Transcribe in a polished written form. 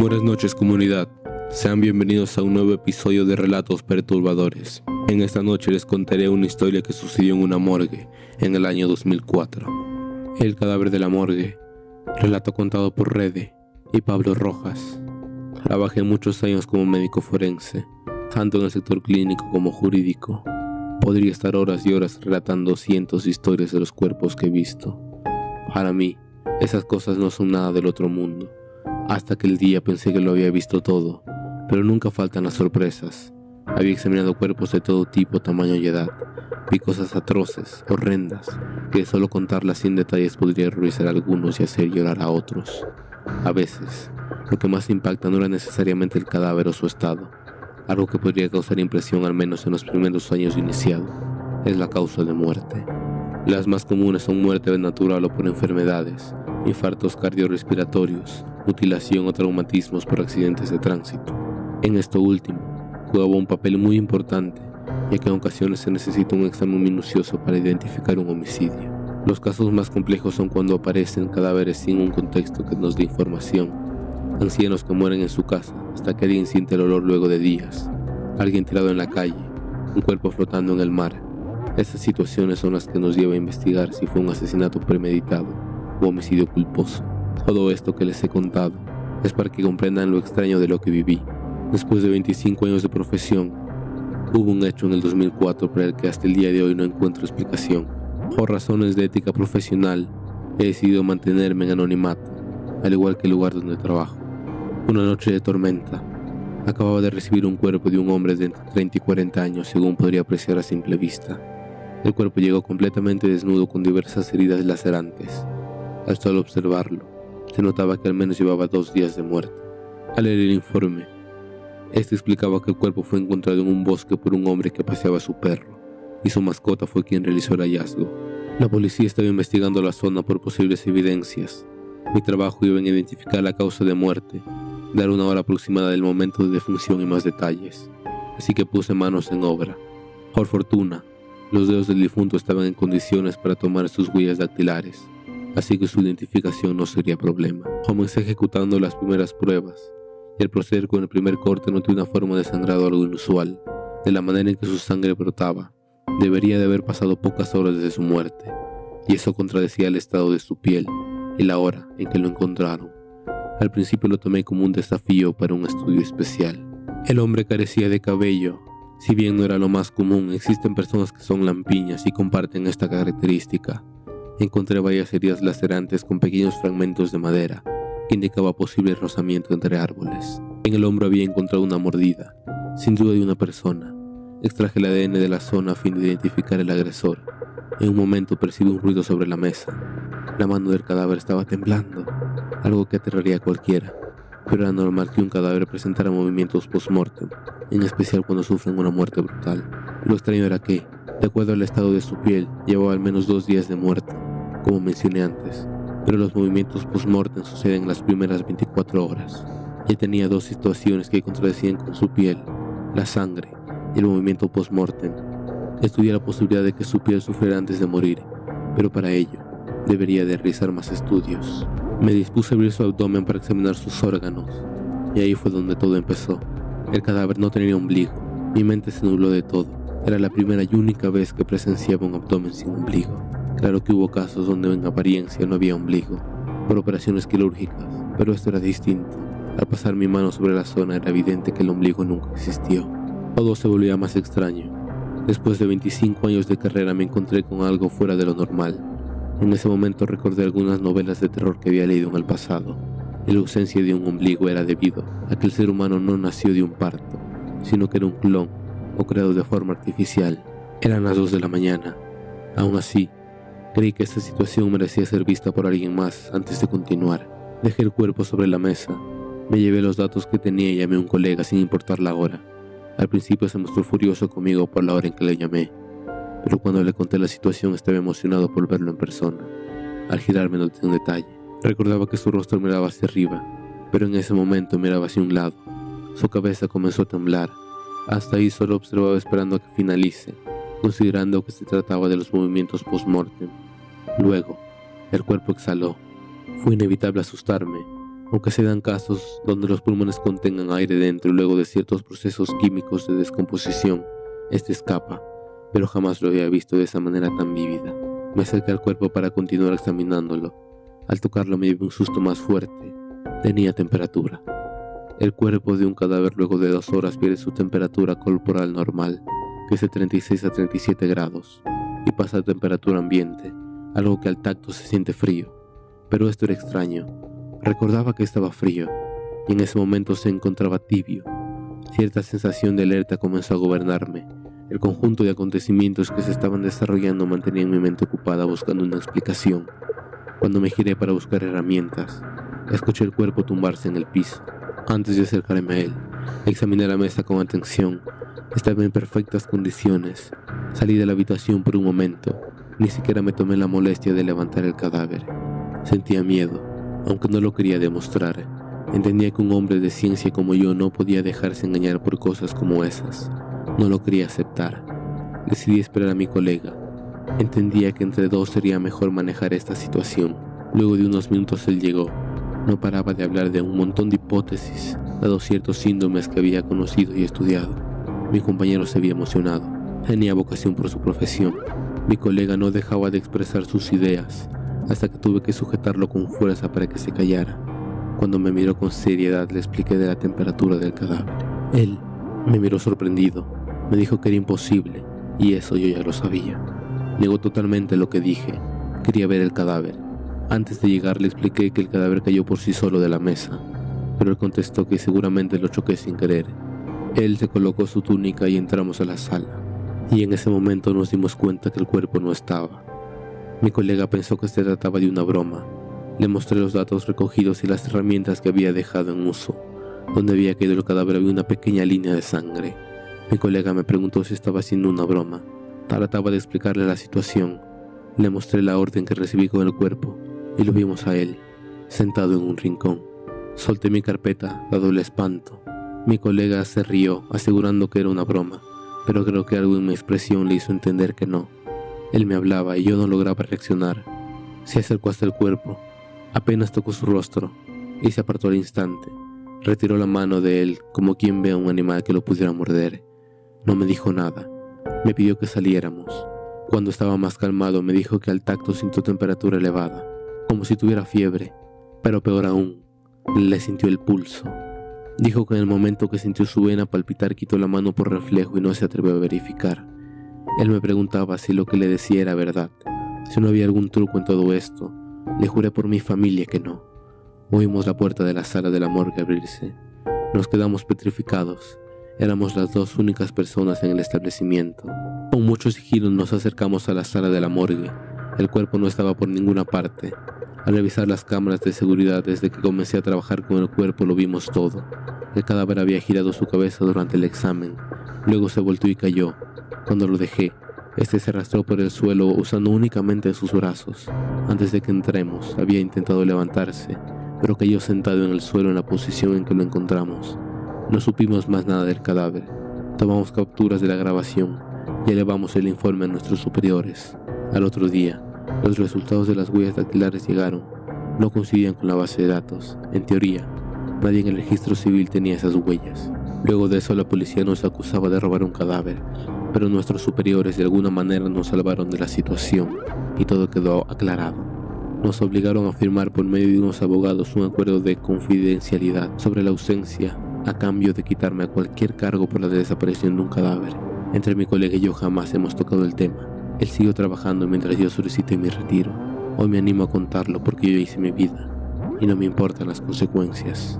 Buenas noches, comunidad. Sean bienvenidos a un nuevo episodio de Relatos Perturbadores. En esta noche les contaré una historia que sucedió en una morgue en el año 2004. El cadáver de la morgue, relato contado por Rede y Pablo Rojas. Trabajé muchos años como médico forense, tanto en el sector clínico como jurídico. Podría estar horas y horas relatando cientos de historias de los cuerpos que he visto. Para mí, esas cosas no son nada del otro mundo. Hasta aquel día pensé que lo había visto todo, pero nunca faltan las sorpresas. Había examinado cuerpos de todo tipo, tamaño y edad. Vi cosas atroces, horrendas, que de solo contarlas sin detalles podría horrorizar a algunos y hacer llorar a otros. A veces, lo que más impacta no era necesariamente el cadáver o su estado. Algo que podría causar impresión al menos en los primeros años de iniciado, es la causa de muerte. Las más comunes son muerte natural o por enfermedades, infartos cardiorrespiratorios, mutilación o traumatismos por accidentes de tránsito. En esto último, jugaba un papel muy importante, ya que en ocasiones se necesita un examen minucioso para identificar un homicidio. Los casos más complejos son cuando aparecen cadáveres sin un contexto que nos dé información. Ancianos que mueren en su casa hasta que alguien siente el olor luego de días, alguien tirado en la calle, un cuerpo flotando en el mar. Estas situaciones son las que nos llevan a investigar si fue un asesinato premeditado o homicidio culposo. Todo esto que les he contado es para que comprendan lo extraño de lo que viví. Después de 25 años de profesión, hubo un hecho en el 2004 para el que hasta el día de hoy no encuentro explicación. Por razones de ética profesional, he decidido mantenerme en anonimato, al igual que el lugar donde trabajo. Una noche de tormenta, acababa de recibir un cuerpo de un hombre de entre 30 y 40 años, según podría apreciar a simple vista. El cuerpo llegó completamente desnudo con diversas heridas lacerantes. Al solo observarlo, se notaba que al menos llevaba 2 días de muerte. Al leer el informe, este explicaba que el cuerpo fue encontrado en un bosque por un hombre que paseaba a su perro, y su mascota fue quien realizó el hallazgo. La policía estaba investigando la zona por posibles evidencias. Mi trabajo iba en identificar la causa de muerte, dar una hora aproximada del momento de defunción y más detalles. Así que puse manos en obra. Por fortuna, los dedos del difunto estaban en condiciones para tomar sus huellas dactilares, así que su identificación no sería problema. Comencé ejecutando las primeras pruebas, y al proceder con el primer corte noté una forma de sangrado algo inusual. De la manera en que su sangre brotaba, debería de haber pasado pocas horas desde su muerte, y eso contradecía el estado de su piel y la hora en que lo encontraron. Al principio lo tomé como un desafío para un estudio especial. El hombre carecía de cabello. Si bien no era lo más común, existen personas que son lampiñas y comparten esta característica. Encontré varias heridas lacerantes con pequeños fragmentos de madera que indicaba posible rozamiento entre árboles. En el hombro había encontrado una mordida, sin duda de una persona. Extraje el ADN de la zona a fin de identificar el agresor. En un momento percibí un ruido sobre la mesa. La mano del cadáver estaba temblando, algo que aterraría a cualquiera, pero era normal que un cadáver presentara movimientos post-mortem, en especial cuando sufren una muerte brutal. Lo extraño era que, de acuerdo al estado de su piel, llevaba al menos 2 días de muerte, como mencioné antes, pero los movimientos post-mortem suceden en las primeras 24 horas. Ya tenía 2 situaciones que contradecían con su piel, la sangre y el movimiento post-mortem. Estudié la posibilidad de que su piel sufriera antes de morir, pero para ello debería de realizar más estudios. Me dispuse a abrir su abdomen para examinar sus órganos, y ahí fue donde todo empezó. El cadáver no tenía ombligo. Mi mente se nubló de todo. Era la primera y única vez que presenciaba un abdomen sin ombligo. Claro que hubo casos donde en apariencia no había ombligo, por operaciones quirúrgicas, pero esto era distinto. Al pasar mi mano sobre la zona era evidente que el ombligo nunca existió. Todo se volvía más extraño. Después de 25 años de carrera me encontré con algo fuera de lo normal. En ese momento recordé algunas novelas de terror que había leído en el pasado, y la ausencia de un ombligo era debido a que el ser humano no nació de un parto, sino que era un clon o creado de forma artificial. Eran las 2 de la mañana. Aún así, creí que esta situación merecía ser vista por alguien más antes de continuar. Dejé el cuerpo sobre la mesa, me llevé los datos que tenía y llamé a un colega sin importar la hora. Al principio se mostró furioso conmigo por la hora en que le llamé, pero cuando le conté la situación estaba emocionado por verlo en persona. Al girarme noté un detalle. Recordaba que su rostro miraba hacia arriba, pero en ese momento miraba hacia un lado. Su cabeza comenzó a temblar. Hasta ahí solo observaba esperando a que finalice, considerando que se trataba de los movimientos post-mortem. Luego, el cuerpo exhaló. Fue inevitable asustarme, aunque se dan casos donde los pulmones contengan aire dentro y luego de ciertos procesos químicos de descomposición, este escapa, pero jamás lo había visto de esa manera tan vívida. Me acerqué al cuerpo para continuar examinándolo. Al tocarlo me dio un susto más fuerte. Tenía temperatura. El cuerpo de un cadáver luego de 2 horas pierde su temperatura corporal normal, que es de 36 a 37 grados, y pasa a temperatura ambiente, algo que al tacto se siente frío. Pero esto era extraño. Recordaba que estaba frío, y en ese momento se encontraba tibio. Cierta sensación de alerta comenzó a gobernarme. El conjunto de acontecimientos que se estaban desarrollando mantenían mi mente ocupada buscando una explicación. Cuando me giré para buscar herramientas, escuché el cuerpo tumbarse en el piso. Antes de acercarme a él, examiné la mesa con atención. Estaba en perfectas condiciones. Salí de la habitación por un momento. Ni siquiera me tomé la molestia de levantar el cadáver. Sentía miedo, aunque no lo quería demostrar. Entendía que un hombre de ciencia como yo no podía dejarse engañar por cosas como esas. No lo quería aceptar. Decidí esperar a mi colega. Entendía que entre dos sería mejor manejar esta situación. Luego de unos minutos él llegó. No paraba de hablar de un montón de hipótesis, dado ciertos síndromes que había conocido y estudiado. Mi compañero se había emocionado. Tenía vocación por su profesión. Mi colega no dejaba de expresar sus ideas, hasta que tuve que sujetarlo con fuerza para que se callara. Cuando me miró con seriedad, le expliqué de la temperatura del cadáver. Él me miró sorprendido. Me dijo que era imposible, y eso yo ya lo sabía. Negó totalmente lo que dije. Quería ver el cadáver. Antes de llegar le expliqué que el cadáver cayó por sí solo de la mesa, pero él contestó que seguramente lo choqué sin querer. Él se colocó su túnica y entramos a la sala, y en ese momento nos dimos cuenta que el cuerpo no estaba. Mi colega pensó que se trataba de una broma. Le mostré los datos recogidos y las herramientas que había dejado en uso. Donde había caído el cadáver había una pequeña línea de sangre. Mi colega me preguntó si estaba haciendo una broma. Trataba de explicarle la situación. Le mostré la orden que recibí con el cuerpo y lo vimos a él, sentado en un rincón. Solté mi carpeta, dado el espanto. Mi colega se rió, asegurando que era una broma, pero creo que algo en mi expresión le hizo entender que no. Él me hablaba y yo no lograba reaccionar. Se acercó hasta el cuerpo, apenas tocó su rostro y se apartó al instante. Retiró la mano de él como quien ve a un animal que lo pudiera morder. No me dijo nada. Me pidió que saliéramos. Cuando estaba más calmado me dijo que al tacto sintió temperatura elevada, como si tuviera fiebre, pero peor aún, le sintió el pulso. Dijo que en el momento que sintió su vena palpitar quitó la mano por reflejo y no se atrevió a verificar. Él me preguntaba si lo que le decía era verdad, si no había algún truco en todo esto. Le juré por mi familia que no. Oímos la puerta de la sala de la morgue abrirse. Nos quedamos petrificados. Éramos las 2 únicas personas en el establecimiento. Con mucho sigilo nos acercamos a la sala de la morgue. El cuerpo no estaba por ninguna parte. Al revisar las cámaras de seguridad desde que comencé a trabajar con el cuerpo lo vimos todo. El cadáver había girado su cabeza durante el examen. Luego se volteó y cayó. Cuando lo dejé, este se arrastró por el suelo usando únicamente sus brazos. Antes de que entremos, había intentado levantarse, pero cayó sentado en el suelo en la posición en que lo encontramos. No supimos más nada del cadáver. Tomamos capturas de la grabación y elevamos el informe a nuestros superiores. Al otro día, los resultados de las huellas dactilares llegaron. No coincidían con la base de datos. En teoría, nadie en el registro civil tenía esas huellas. Luego de eso, la policía nos acusaba de robar un cadáver, pero nuestros superiores de alguna manera nos salvaron de la situación y todo quedó aclarado. Nos obligaron a firmar por medio de unos abogados un acuerdo de confidencialidad sobre la ausencia a cambio de quitarme a cualquier cargo por la desaparición de un cadáver. Entre mi colega y yo jamás hemos tocado el tema. Él siguió trabajando mientras yo solicité mi retiro. Hoy me animo a contarlo porque yo hice mi vida y no me importan las consecuencias.